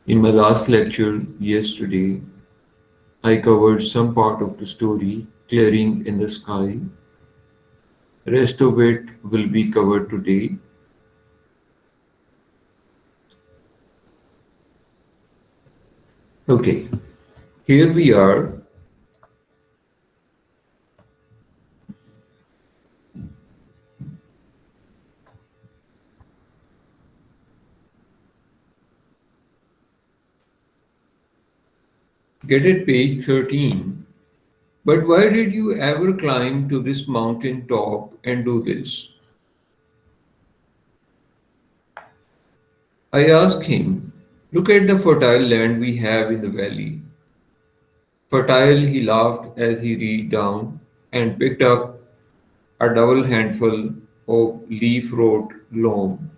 In my last lecture yesterday, I covered some part of the story, Clearing in the Sky. Rest of it will be covered today. Okay, here we are. Get at page 13. But why did you ever climb to this mountain top and do this? I asked him. Look at the fertile land we have in the valley. Fertile, he laughed as he reached down and picked up a double handful of leaf rot loam.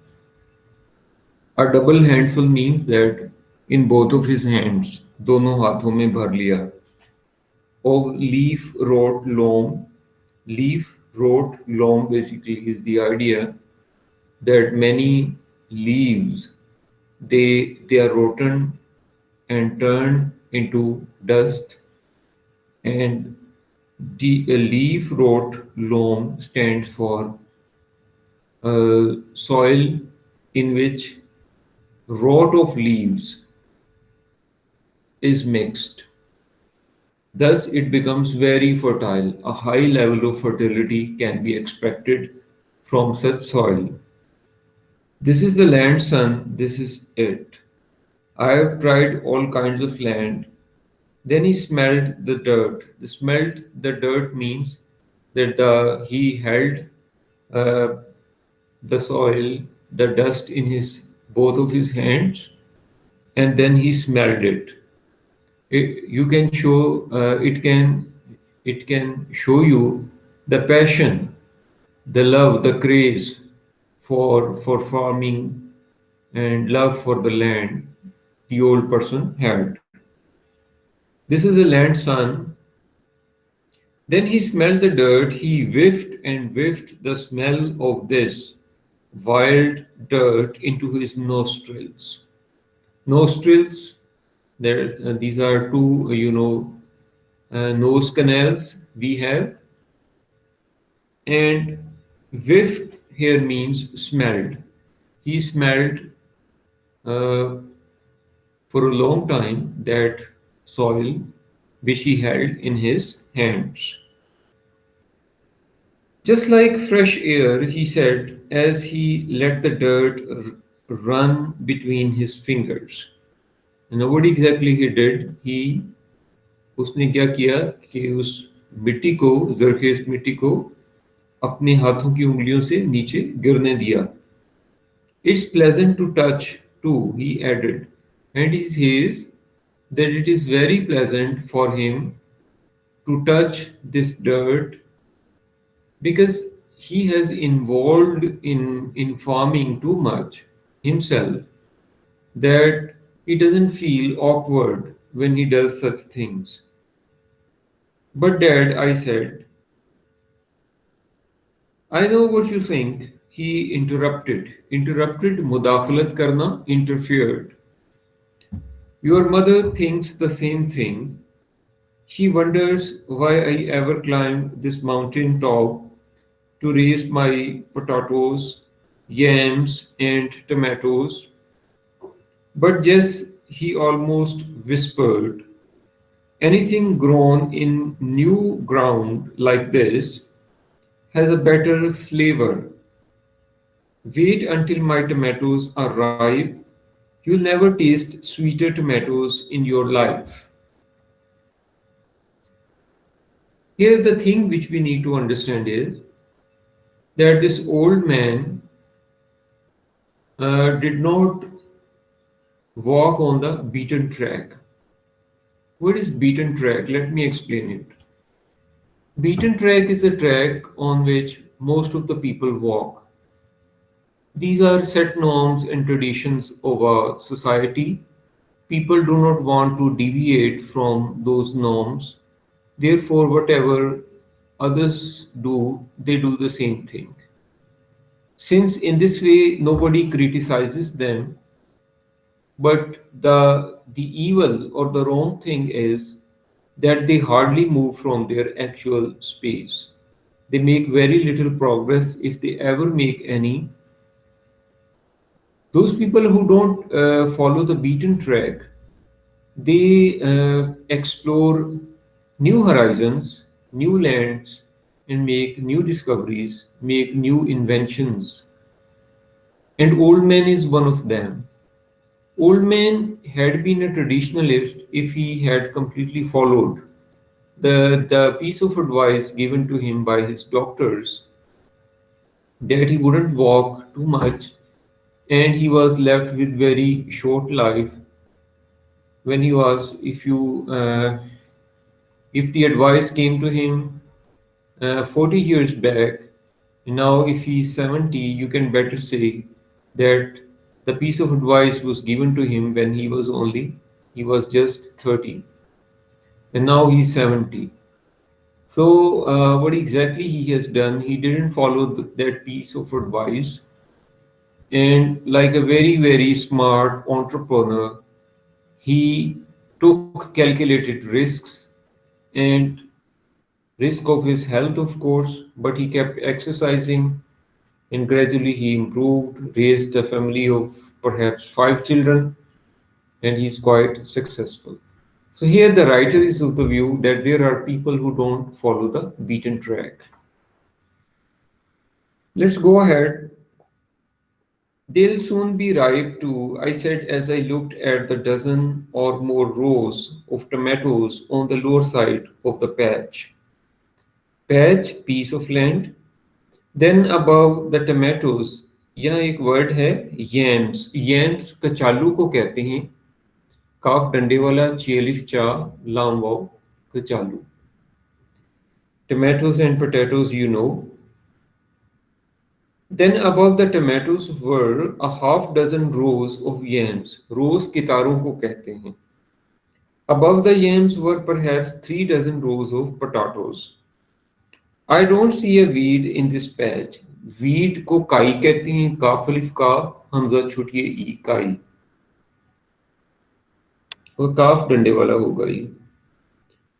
A double handful means that in both of his hands, दोनों हाथों में भर लिया. Of leaf rot loam. Leaf rot loam basically is the idea that many leaves they are rotten and turned into dust, and the leaf rot loam stands for soil in which rot of leaves is mixed. Thus, it becomes very fertile. A high level of fertility can be expected from such soil. This is the land, son. This is it. I have tried all kinds of land. Then he smelled the dirt. The smelled the dirt means that he held uh, the soil, the dust in his both of his hands, and then he smelled it. You can show it can show you the passion, the love, the craze for farming and love for the land the old person had. This is the land, son. Then he smelled the dirt. He whiffed and whiffed the smell of this wild dirt into his nostrils. Nostrils. There, these are two, nose canals we have, and whiffed here means smelled. He smelled uh, for a long time that soil which he held in his hands. Just like fresh air, he said, as he let the dirt run between his fingers. And what exactly he did, उसने क्या किया कि उस मिट्टी को, जरखेज मिट्टी को अपने हाथों की उंगलियों से नीचे गिरने दिया. It's pleasant to touch too, he added, and he says that it is very pleasant for him to touch this dirt because he has involved in farming too much himself that he doesn't feel awkward when he does such things. But dad, I said, I know what you think. He interrupted. Interrupted, mudakhalat karna, interfered. Your mother thinks the same thing. She wonders why I ever climbed this mountain top to raise my potatoes, yams, and tomatoes. But Jess, he almost whispered, anything grown in new ground like this has a better flavor. Wait until my tomatoes are ripe. You'll never taste sweeter tomatoes in your life. Here, the thing which we need to understand is that this old man did not walk on the beaten track. What is beaten track? Let me explain it. Beaten track is a track on which most of the people walk. These are set norms and traditions of a society. People do not want to deviate from those norms. Therefore, whatever others do, they do the same thing. Since in this way nobody criticizes them, But the evil or the wrong thing is that they hardly move from their actual space. They make very little progress if they ever make any. Those people who don't follow the beaten track, they explore new horizons, new lands, and make new discoveries, make new inventions. And Old Man is one of them. Old Man had been a traditionalist if he had completely followed the piece of advice given to him by his doctors that he wouldn't walk too much and he was left with very short life when he was if the advice came to him 40 years back, now if he's 70 you can better say that the piece of advice was given to him when he was just 30 and now he's 70. So what exactly he has done, he didn't follow that piece of advice, and like a very smart entrepreneur, he took calculated risks and risk of his health, of course, but he kept exercising and gradually he improved, raised a family of perhaps 5 children, and he's quite successful. So here the writer is of the view that there are people who don't follow the beaten track. Let's go ahead. They'll soon be ripe too, I said as I looked at the dozen or more rows of tomatoes on the lower side of the patch. Patch, piece of land. Then above the tomatoes, यहाँ एक word है yams. Yams कचालू को कहते हैं. काफ डंडे वाला चेलिफ चा लाम वाव कचालू. Tomatoes and potatoes, you know. Then above the tomatoes were a half dozen rows of yams. Rows कितारों को कहते हैं. Above the yams were perhaps 3 dozen rows of potatoes. I don't see a weed in this patch. Weed को काई कहते हैं. काफ अलिफ का हमजा छुटिए ई काई. और काफ डंडे वाला होगा ये.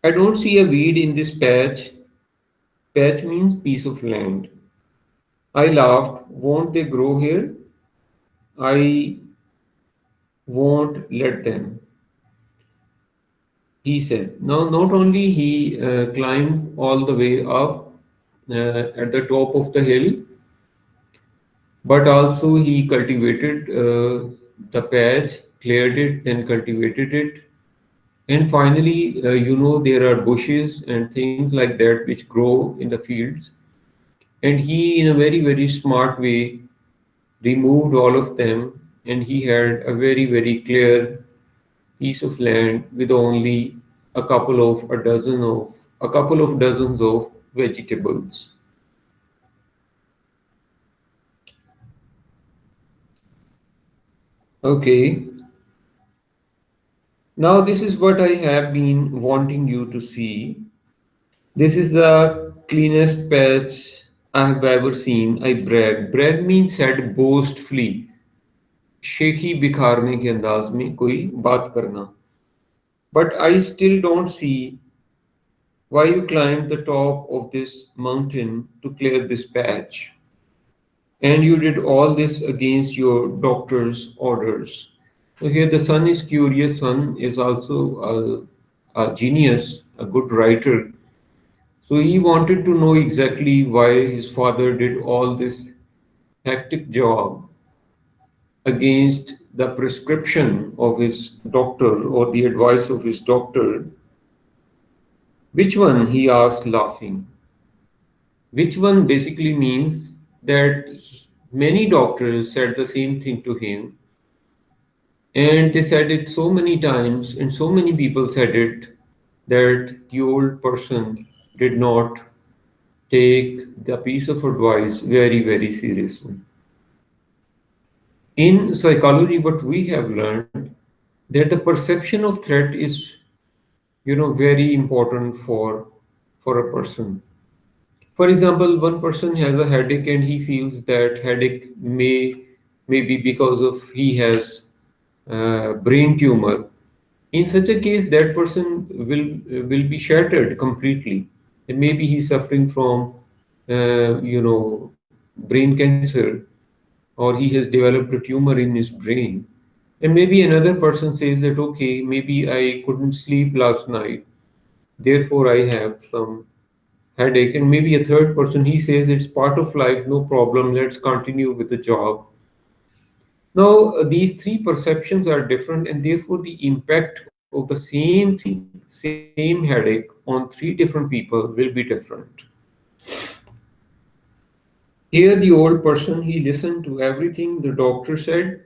I don't see a weed in this patch. Patch means piece of land. I laughed. Won't they grow here? I won't let them, he said. Now, not only he climbed all the way up at the top of the hill, but also he cultivated the patch, cleared it, then cultivated it. And finally, there are bushes and things like that which grow in the fields. And he, in a very smart way, removed all of them, and he had a very clear piece of land with only a couple of dozens of vegetables. Okay, now this is what I have been wanting you to see. This is the cleanest patch I have ever seen. I brag. Brag means said boastfully. शेखी बिखारने के अंदाज में कोई बात करना. But I still don't see why you climbed the top of this mountain to clear this patch. And you did all this against your doctor's orders. So here the son is curious. Son is also a genius, a good writer. So he wanted to know exactly why his father did all this hectic job against the prescription of his doctor or the advice of his doctor. Which one? He asked, laughing. Which one basically means that many doctors said the same thing to him, and they said it so many times, and so many people said it that the old person did not take the piece of advice very seriously. In psychology, what we have learned that the perception of threat is, very important for a person. For example, one person has a headache and he feels that headache may be because of he has brain tumor, in such a case, that person will be shattered completely. And maybe he's suffering from, brain cancer, or he has developed a tumor in his brain. And maybe another person says that, okay, maybe I couldn't sleep last night, therefore I have some headache. And maybe a third person, he says it's part of life, no problem, let's continue with the job. Now, these three perceptions are different, and therefore the impact of the same thing, same headache on three different people will be different. Here, the old person, he listened to everything the doctor said,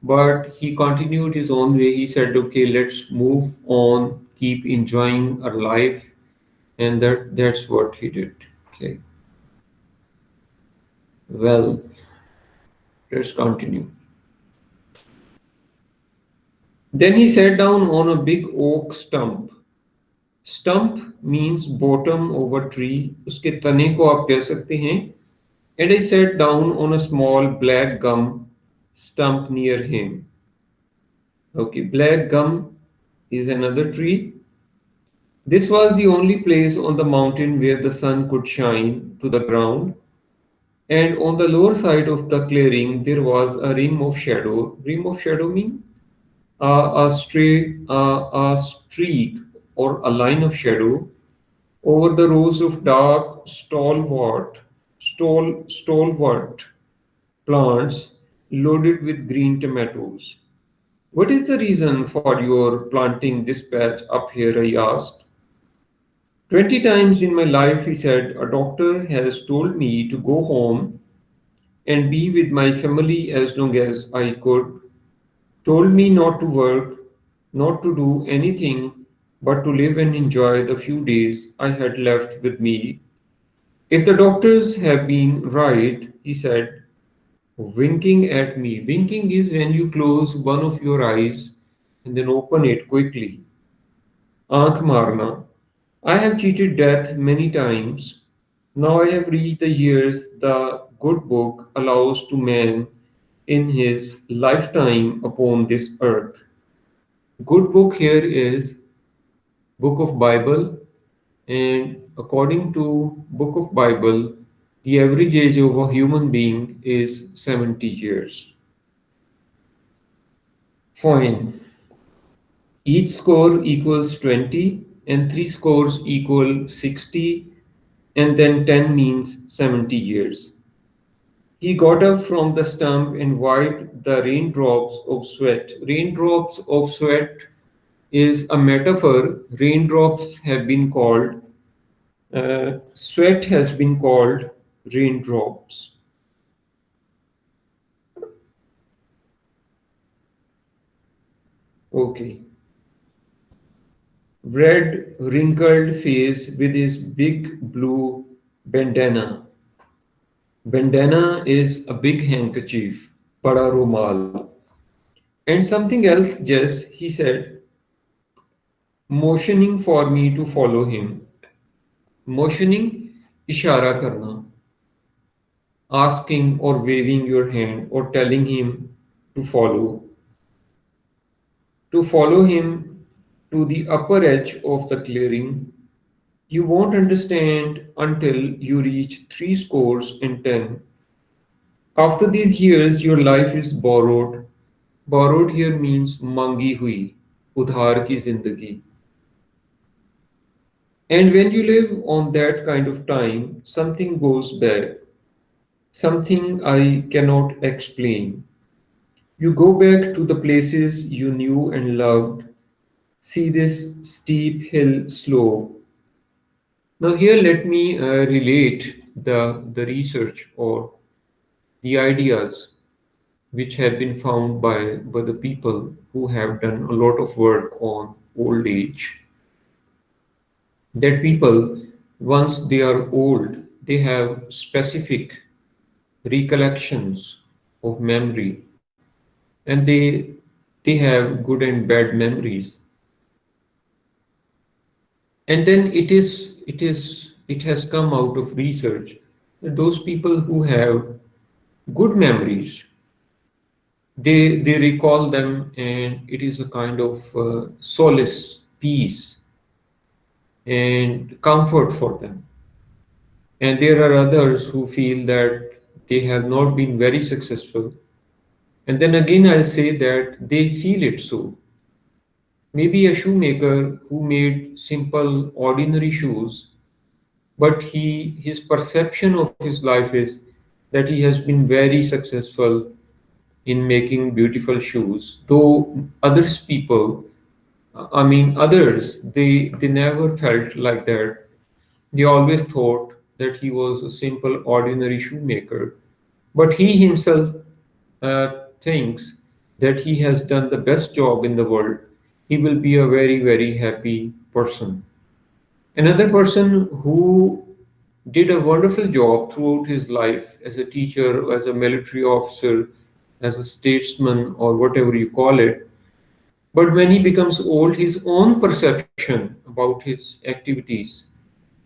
but he continued his own way. He said, okay, let's move on, keep enjoying our life, and that's what he did. Okay, well, let's continue. Then he sat down on a big oak stump. Stump means bottom over tree. उसके तने को आप कह सकते हैं. And I sat down on a small black gum stump near him. Okay, black gum is another tree. This was the only place on the mountain where the sun could shine to the ground. And on the lower side of the clearing, there was a rim of shadow. Rim of shadow means a streak or a line of shadow over the rows of dark, stalwart plants loaded with green tomatoes. What is the reason for your planting this patch up here? I asked. 20 times in my life, he said, a doctor has told me to go home and be with my family as long as I could, told me not to work, not to do anything, but to live and enjoy the few days I had left with me. If the doctors have been right, he said, winking at me. Winking is when you close one of your eyes and then open it quickly. Aankh marna. I have cheated death many times. Now I have reached the years the good book allows to man in his lifetime upon this earth. Good book here is book of Bible, and according to book of Bible, the average age of a human being is 70 years. Fine. Each score equals 20 and 3 scores equal 60, and then 10 means 70 years. He got up from the stump and wiped the raindrops of sweat. Raindrops of sweat is a metaphor. Raindrops have been called, sweat has been called raindrops. Okay. Red, wrinkled face with his big blue bandana. Bandana is a big handkerchief, bada rumal. And something else, Jess, he said, motioning for me to follow him. Motioning, ishara karna, asking or waving your hand or telling him to follow. To follow him to the upper edge of the clearing. You won't understand until you reach 3 scores and 10. After these years, your life is borrowed. Borrowed here means mangi hui, udhar ki zindagi. And when you live on that kind of time, something goes bad. Something I cannot explain. You go back to the places you knew and loved, see this steep hill slope. Now, here let me relate the research or the ideas which have been found by the people who have done a lot of work on old age. That people, once they are old, they have specific recollections of memory, and they have good and bad memories. And then it has come out of research that those people who have good memories, They recall them, and it is a kind of solace, peace, and comfort for them. And there are others who feel that they have not been very successful. And then again, I'll say that they feel it so. Maybe a shoemaker who made simple, ordinary shoes, but his perception of his life is that he has been very successful in making beautiful shoes. Though others people, I mean others, they never felt like that. They always thought that he was a simple, ordinary shoemaker. But he himself thinks that he has done the best job in the world. He will be a very, very happy person. Another person who did a wonderful job throughout his life as a teacher, as a military officer, as a statesman, or whatever you call it. But when he becomes old, his own perception about his activities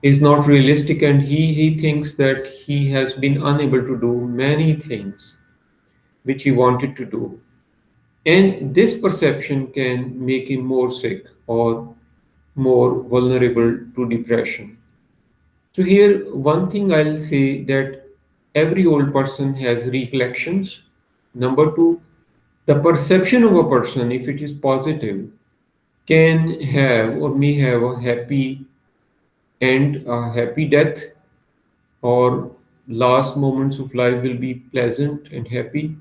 is not realistic, and he thinks that he has been unable to do many things which he wanted to do. And this perception can make him more sick or more vulnerable to depression. So, here, one thing I'll say that every old person has recollections. Number two, the perception of a person, if it is positive, can have or may have a happy end, a happy death, or last moments of life will be pleasant and happy.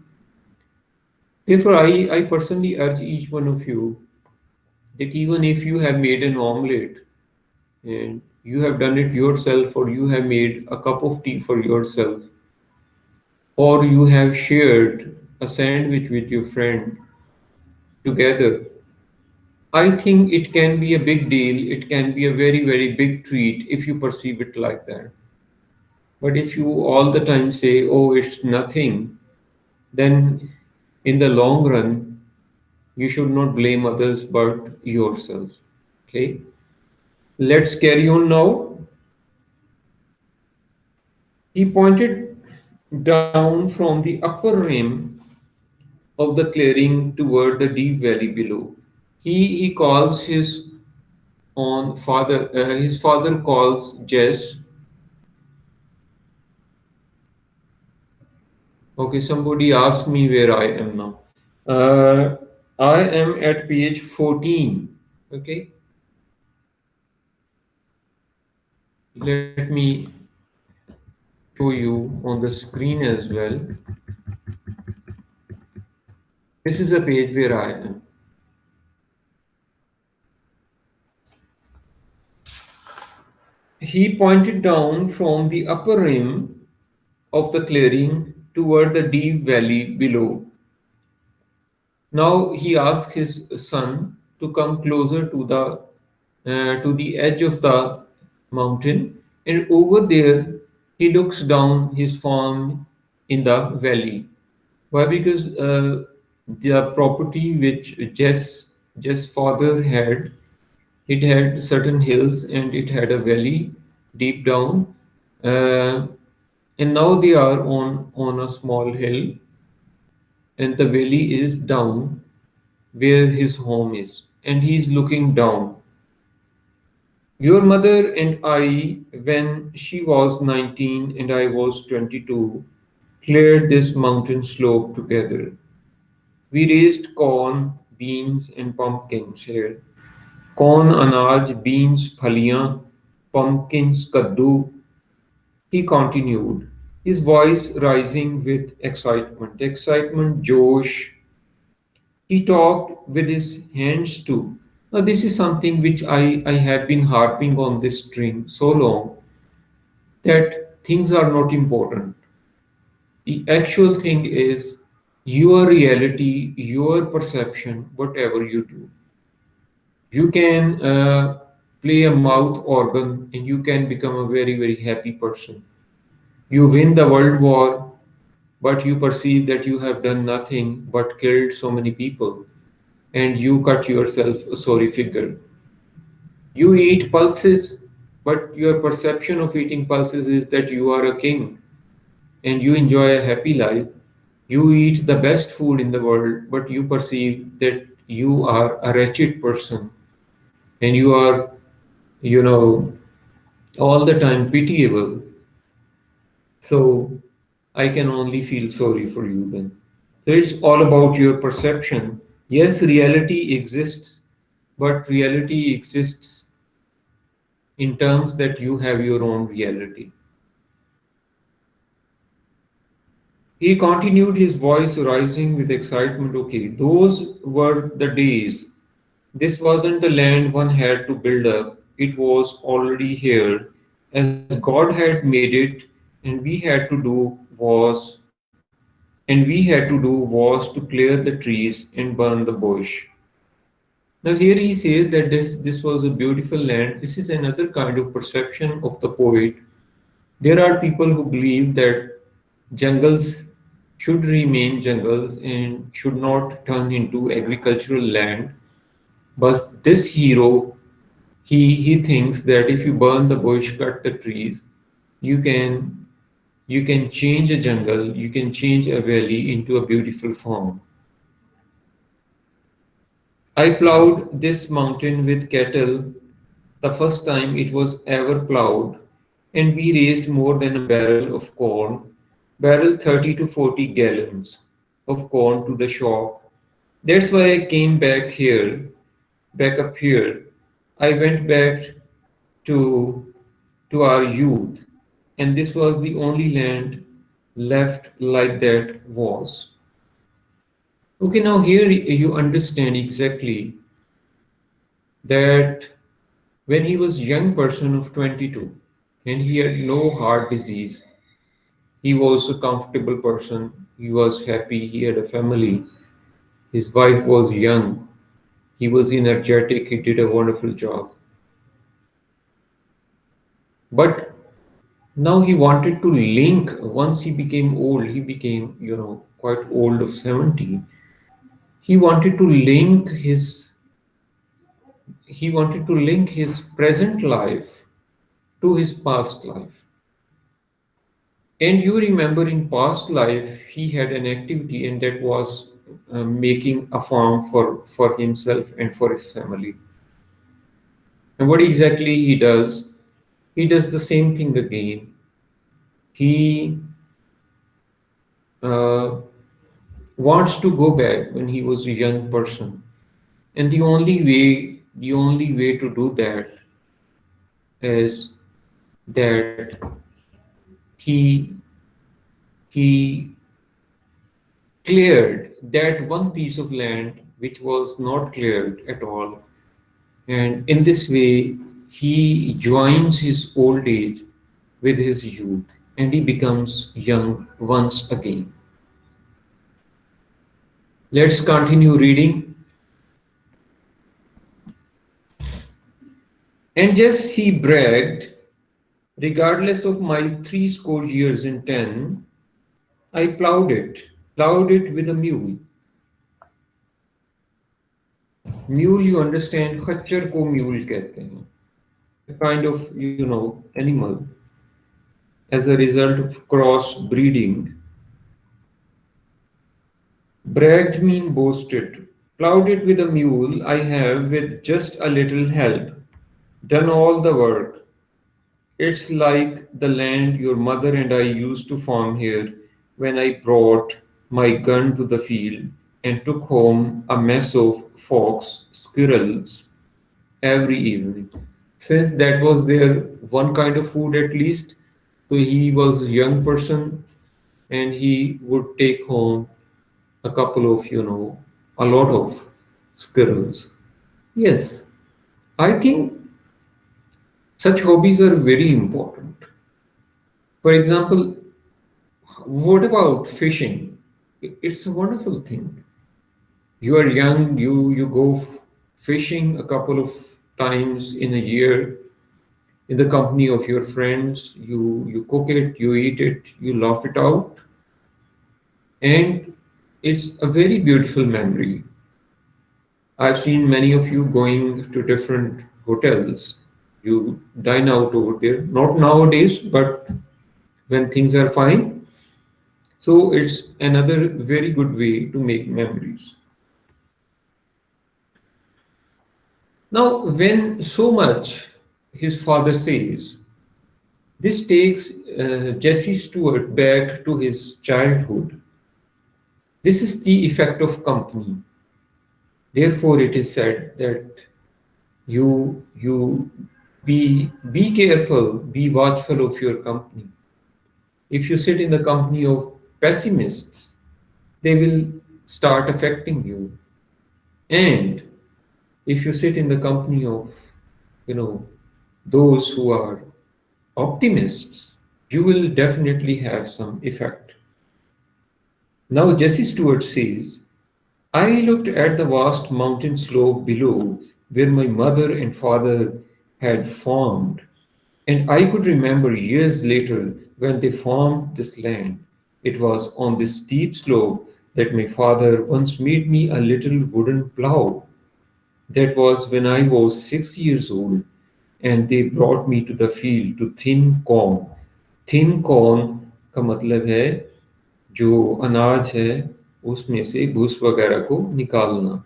Therefore, I personally urge each one of you that even if you have made an omelette and you have done it yourself, or you have made a cup of tea for yourself, or you have shared a sandwich with your friend together, I think it can be a big deal. It can be a very, very big treat if you perceive it like that. But if you all the time say, oh, it's nothing, then in the long run, you should not blame others but yourself. Okay, let's carry on now. He pointed down from the upper rim of the clearing toward the deep valley below. He calls his father calls Jess. Okay, somebody asked me where I am now. Uh, I am at page 14. Okay, let me show you on the screen as well. This is the page where I am. He pointed down from the upper rim of the clearing toward the deep valley below. Now he asks his son to come closer to the edge of the mountain, and over there he looks down his farm in the valley. Why? Because the property which Jess' father had, it had certain hills and it had a valley deep down, uh, and now they are on a small hill, and the valley is down where his home is, and he's looking down. Your mother and I, when she was 19 and I was 22, cleared this mountain slope together. We raised corn, beans, and pumpkins here. Corn, anaj, beans, phaliyan, pumpkins, kaddu. He continued, his voice rising with excitement. Excitement, Josh. He talked with his hands too. Now, this is something which I have been harping on this string so long, that things are not important. The actual thing is your reality, your perception, whatever you do. You can play a mouth organ and you can become a very, very happy person. You win the world war, but you perceive that you have done nothing but killed so many people, and you cut yourself a sorry figure. You eat pulses, but your perception of eating pulses is that you are a king and you enjoy a happy life. You eat the best food in the world, but you perceive that you are a wretched person and you are, you know, all the time pitiable. So I can only feel sorry for you then. So it's all about your perception. Yes, reality exists, but reality exists in terms that you have your own reality. He continued, his voice rising with excitement. Okay, those were the days. This wasn't the land one had to build up, it was already here. As God had made it, and we had to do was to clear the trees and burn the bush. Now here he says that this was a beautiful land. This is another kind of perception of the poet. There are people who believe that jungles should remain jungles and should not turn into agricultural land. But this hero, he thinks that if you burn the bush, cut the trees, you can you can change a jungle, you can change a valley into a beautiful farm. I plowed this mountain with cattle the first time it was ever plowed, and we raised more than a barrel of corn, barrel 30 to 40 gallons of corn to the shop. That's why I came back up here. I went back to to our youth, and this was the only land left like that was. Okay, now here you understand exactly that when he was young person of 22 and he had no heart disease, he was a comfortable person, he was happy, he had a family, his wife was young, he was energetic, he did a wonderful job. But now he wanted to link, once he became old, he became, quite old of 70. He wanted to link his he wanted to link his present life to his past life. And you remember in past life he had an activity and that was making a farm for himself and for his family. And what exactly he does? He does the same thing again. He uh, wants to go back when he was a young person. And the only way to do that is that he he cleared that one piece of land which was not cleared at all. And in this way, he joins his old age with his youth and he becomes young once again. Let's continue reading. And just he bragged, regardless of my 80 years and 10, I plowed it with a mule. Mule, you understand, खच्चर को mule कहते हैं. A kind of, animal as a result of cross breeding. Bragged mean boasted. Plowed it with a mule, I have, with just a little help, done all the work. It's like the land your mother and I used to farm here when I brought my gun to the field and took home a mess of fox, squirrels every evening. Since that was their one kind of food at least, so he was a young person and he would take home a couple of, a lot of squirrels. Yes, I think such hobbies are very important. For example, what about fishing? It's a wonderful thing. You are young, you go fishing a couple of times in a year in the company of your friends. You cook it, you eat it, you laugh it out, and it's a very beautiful memory. I've seen many of you going to different hotels. You dine out over there, not nowadays, but when things are fine. So it's another very good way to make memories. Now, when so much his father says, this takes Jesse Stewart back to his childhood. This is the effect of company. Therefore, it is said that you be careful, be watchful of your company. If you sit in the company of pessimists, they will start affecting you. And if you sit in the company of, you know, those who are optimists, you will definitely have some effect. Now, Jesse Stewart says, I looked at the vast mountain slope below where my mother and father had farmed, and I could remember years later when they farmed this land. It was on this steep slope that my father once made me a little wooden plow. That was when I was 6 years old, and they brought me to the field to thin corn. Thin corn का मतलब है जो अनाज है उसमें से भूस वगैरह को निकालना.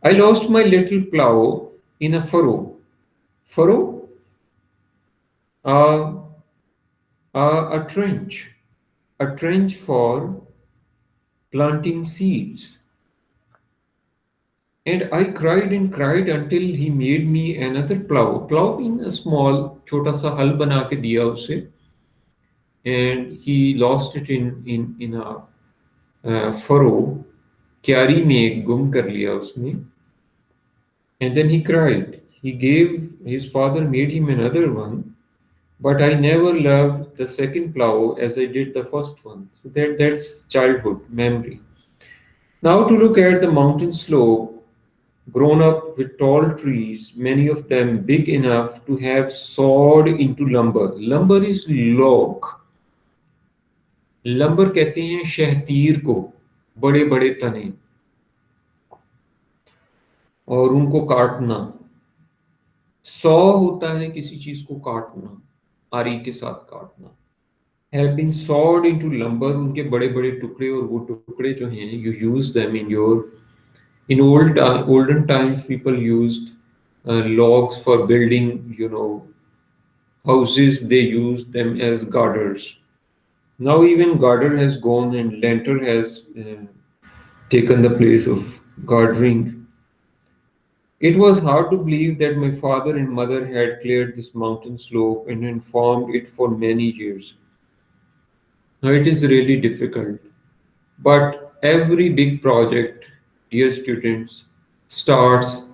I lost my little plow in a furrow. Furrow? Uh, a trench. A trench for planting seeds. And I cried and cried until he made me another plow. Plow in a small, छोटा सा हल बना के दिया उसे. And he lost it in a furrow. क्यारी में गुम कर लिया उसने. And then he cried. He gave, his father made him another one, but I never loved the second plow as I did the first one. So that's childhood memory. Now to look at the mountain slope, grown up with tall trees, many of them big enough to have sawed into lumber. Lumber is log. Lumbar कहते हैं शहतीर को, बड़े बड़े तने, और उनको काटना. Saw होता है किसी चीज को काटना, आरी के साथ काटना. Have been sawed into lumber, उनके बड़े बड़े टुकड़े, और वो टुकड़े जो हैं you use them in your in olden times people used logs for building, houses. They used them as girders. Now even girder has gone and lantern has taken the place of girdering. It was hard to believe that my father and mother had cleared this mountain slope and informed it for many years. Now it is really difficult. But every big project, dear students, starts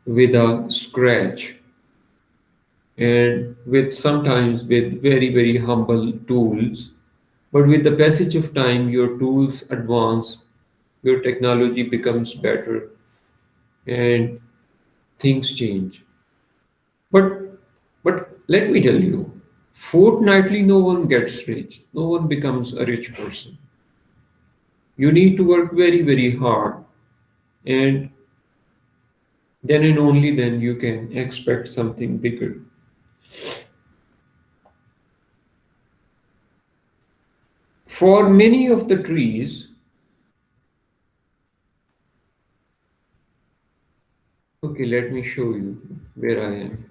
with a scratch and with sometimes with very, very humble tools. But with the passage of time, your tools advance, your technology becomes better, and things change. But but let me tell you, fortnightly no one gets rich, no one becomes a rich person. You need to work very, very hard, and then and only then you can expect something bigger. For many of the trees, okay, let me show you where I am.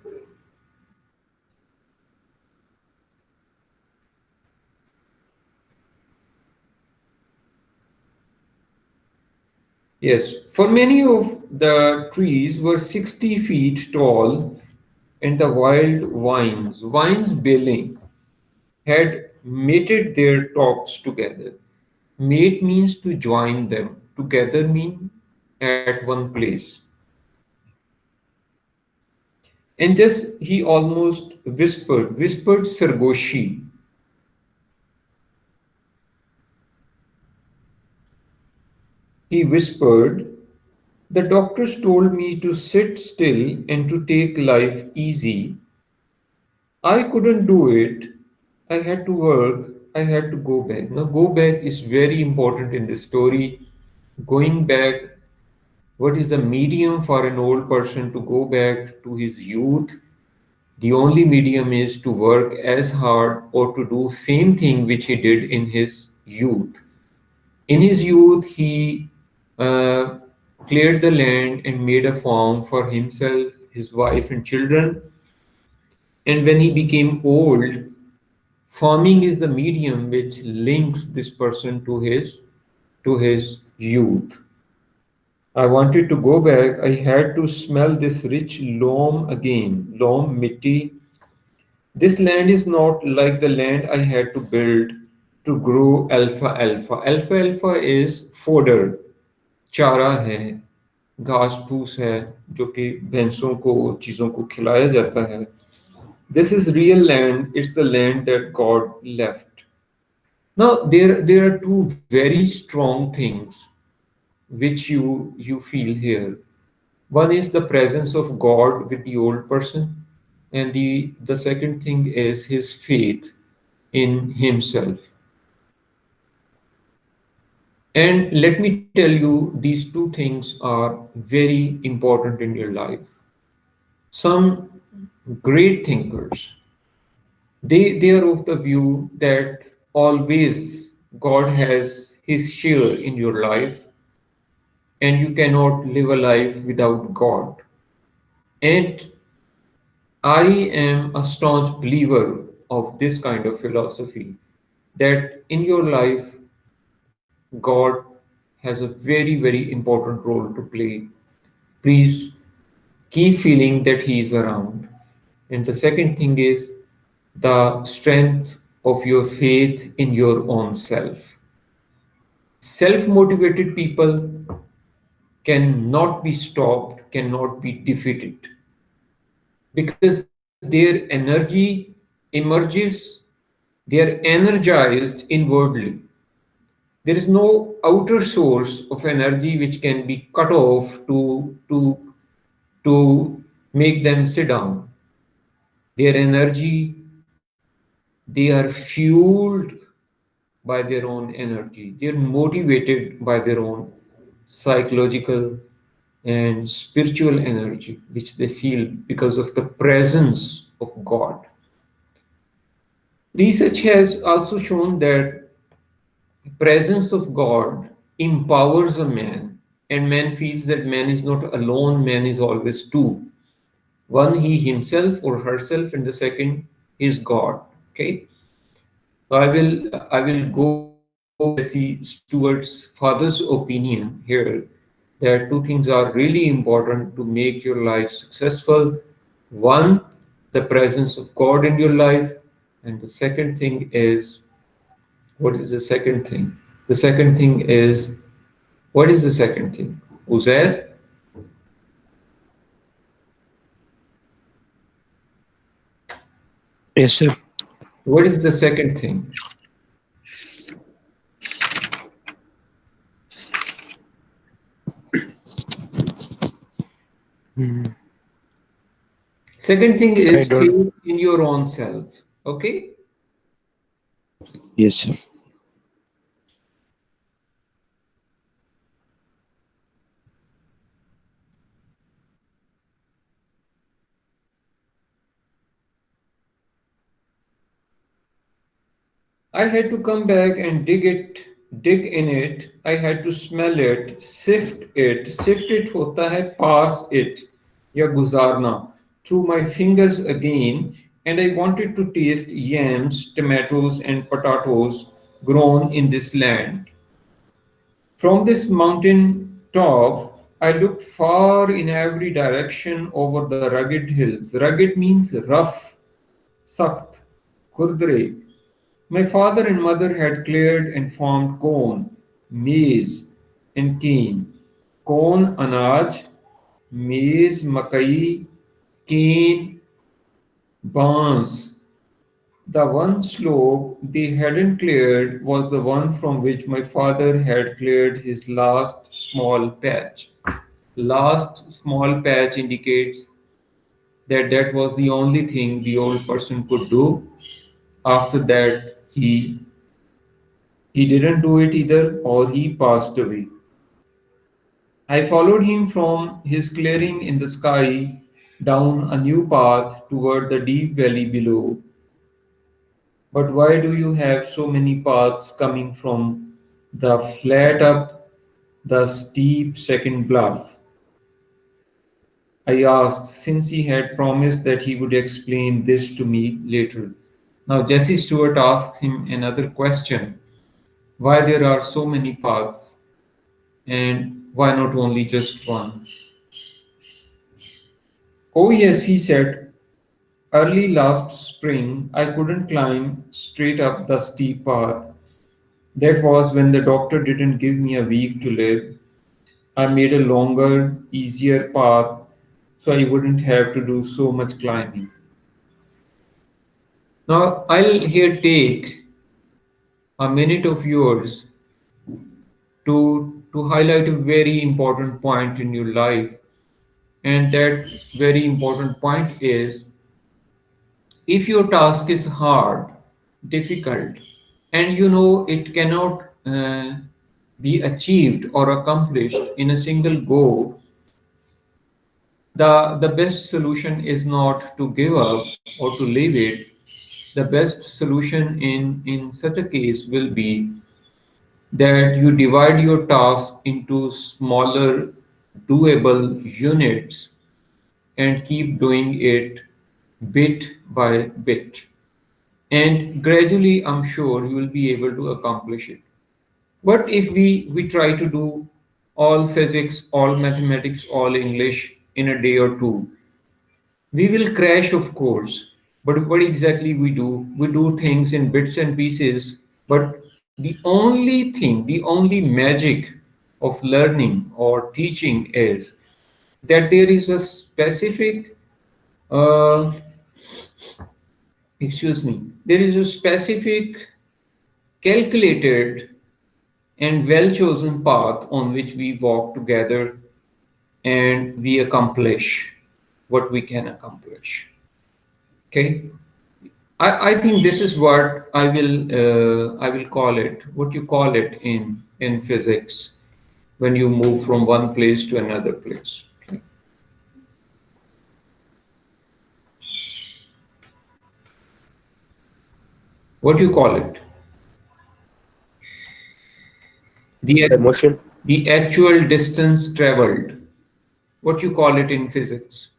Yes, for many of the trees were 60 feet tall, and the wild vines building, had mated their tops together. Mate means to join them. Together mean at one place. And just he almost whispered Sargoshi. He whispered, the doctors told me to sit still and to take life easy. I couldn't do it. I had to work. I had to go back. Now, go back is very important in this story. Going back, what is the medium for an old person to go back to his youth? The only medium is to work as hard or to do same thing which he did in his youth. In his youth, he uh, cleared the land and made a farm for himself, his wife, and children. And when he became old, farming is the medium which links this person to his youth. I wanted to go back. I had to smell this rich loam again. Loam, mitti. This land is not like the land I had to build to grow alpha alpha. Alpha alpha is fodder, चारा है, घास फूस है जो कि भैंसों को चीज़ों को खिलाया जाता है. This is real land. It's the land that God left. Now there are two very strong things which you feel here. One is the presence of God with the old person, and the second thing is his faith in himself. And let me tell you, these two things are very important in your life. Some great thinkers, they are of the view that always God has his share in your life, and you cannot live a life without God. And I am a staunch believer of this kind of philosophy, that in your life, God has a very, very important role to play. Please keep feeling that He is around. And the second thing is the strength of your faith in your own self. Self motivated people cannot be stopped, cannot be defeated, because their energy emerges, they are energized inwardly. There is no outer source of energy which can be cut off to make them sit down. Their energy, they are fueled by their own energy. They are motivated by their own psychological and spiritual energy, which they feel because of the presence of God. Research has also shown that presence of God empowers a man, and man feels that man is not alone, man is always two. One, he himself or herself, and the second is God. Okay. So I will go with Jesse Stewart's father's opinion here that two things are really important to make your life successful. One, the presence of God in your life, and the second thing is, what is the second thing? The second thing is, what is the second thing? Uzair, Yes, sir. what is the second thing? Hmm. Second thing I is don't. faith in your own self. Okay? Yes, sir. I had to come back and dig in it. I had to smell it, sift it. Sift it होता है pass it या गुजारना through my fingers again, and I wanted to taste yams, tomatoes, and potatoes grown in this land. From this mountain top, I looked far in every direction over the rugged hills. Rugged means rough, sakht, khurdre. My father and mother had cleared and farmed corn, maize, and cane. Corn, anaj, maize, makai, cane, bans. The one slope they hadn't cleared was the one from which my father had cleared his last small patch. Last small patch indicates that that was the only thing the old person could do. After that, he didn't do it either, or he passed away. I followed him from his clearing in the sky down a new path toward the deep valley below. But why do you have so many paths coming from the flat up the steep second bluff? I asked, since he had promised that he would explain this to me later. Now, Jesse Stewart asks him another question, why there are so many paths and why not only just one? Oh, yes, he said, early last spring I couldn't climb straight up the steep path. That was when the doctor didn't give me a week to live. I made a longer, easier path so I wouldn't have to do so much climbing. Now, I'll here take a minute of yours to highlight a very important point in your life. And that very important point is if your task is hard, difficult, and you know it cannot be achieved or accomplished in a single go, the best solution is not to give up or to leave it. The best solution in such a case will be that you divide your task into smaller, doable units and keep doing it bit by bit. And gradually, I'm sure you will be able to accomplish it. What if we try to do all physics, all mathematics, all English in a day or two? We will crash, of course. But what exactly we do? We do things in bits and pieces. But the only thing, the only magic of learning or teaching is that there is a specific, uh, excuse me, there is a specific calculated and well chosen path on which we walk together and we accomplish what we can accomplish. Okay. I think this is what I will call it, what you call it in physics when you move from one place to another place. Okay. What do you call it? The The motion. the actual distance traveled. What you call it in physics?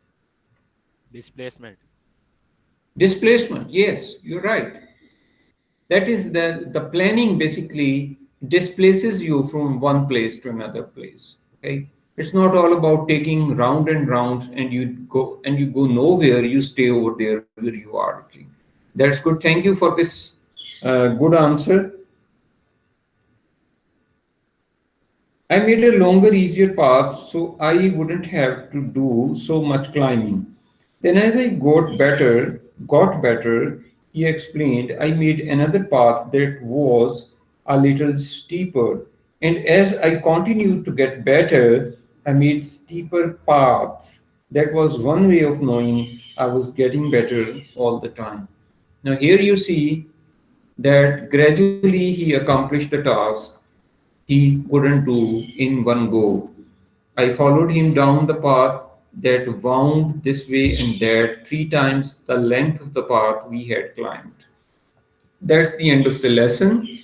Displacement. Displacement. Yes, you're right. That is the planning basically displaces you from one place to another place. Okay. It's not all about taking round and rounds and you go nowhere, you stay over there where you are. Okay. That's good. Thank you for this good answer. I made a longer, easier path so I wouldn't have to do so much climbing. Then, as I got better, he explained, I made another path that was a little steeper. And as I continued to get better, I made steeper paths. That was one way of knowing I was getting better all the time. Now, here you see that gradually he accomplished the task he couldn't do in one go. I followed him down the path that wound this way and that 3 times the length of the path we had climbed. That's the end of the lesson.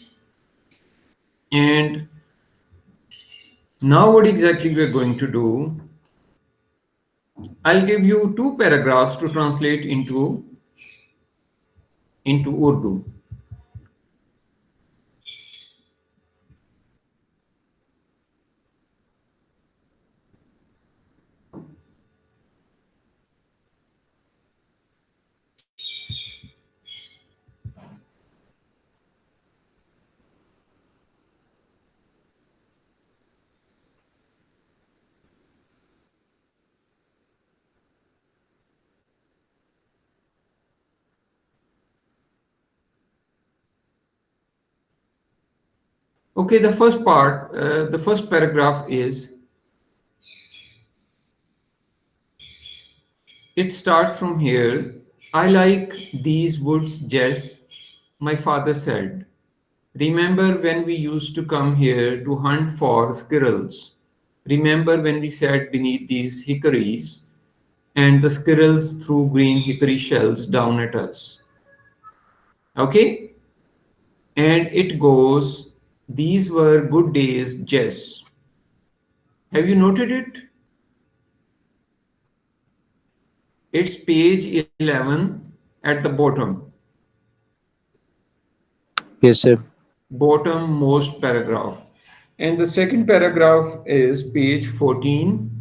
And now, what exactly we're going to do, I'll give you 2 paragraphs to translate into Urdu. Okay, the first paragraph is it starts from here. I like these woods, Jess, my father said. Remember when we used to come here to hunt for squirrels? Remember when we sat beneath these hickories and the squirrels threw green hickory shells down at us? Okay? And it goes, these were good days, Jess. Have you noted it? It's page 11 at the Yes, sir. bottom most paragraph. And the second paragraph is page 14.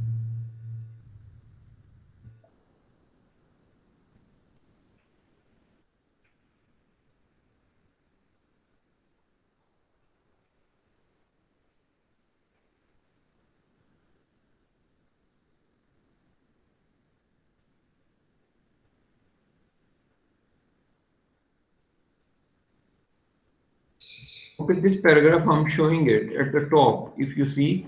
Okay, this paragraph I'm showing it at the top. If you see,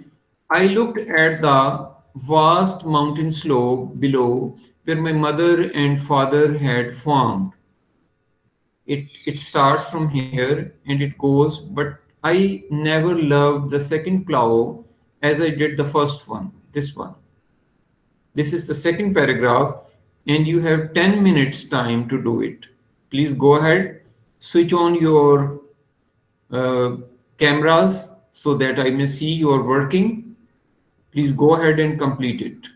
I looked at the vast mountain slope below where my mother and father had farmed. It starts from here and it goes, but I never loved the second plow as I did the first one, this one. This is the second paragraph, and you have 10 minutes time to do it. Please go ahead, switch on your uh, cameras so that I may see you are working. Please go ahead and complete it.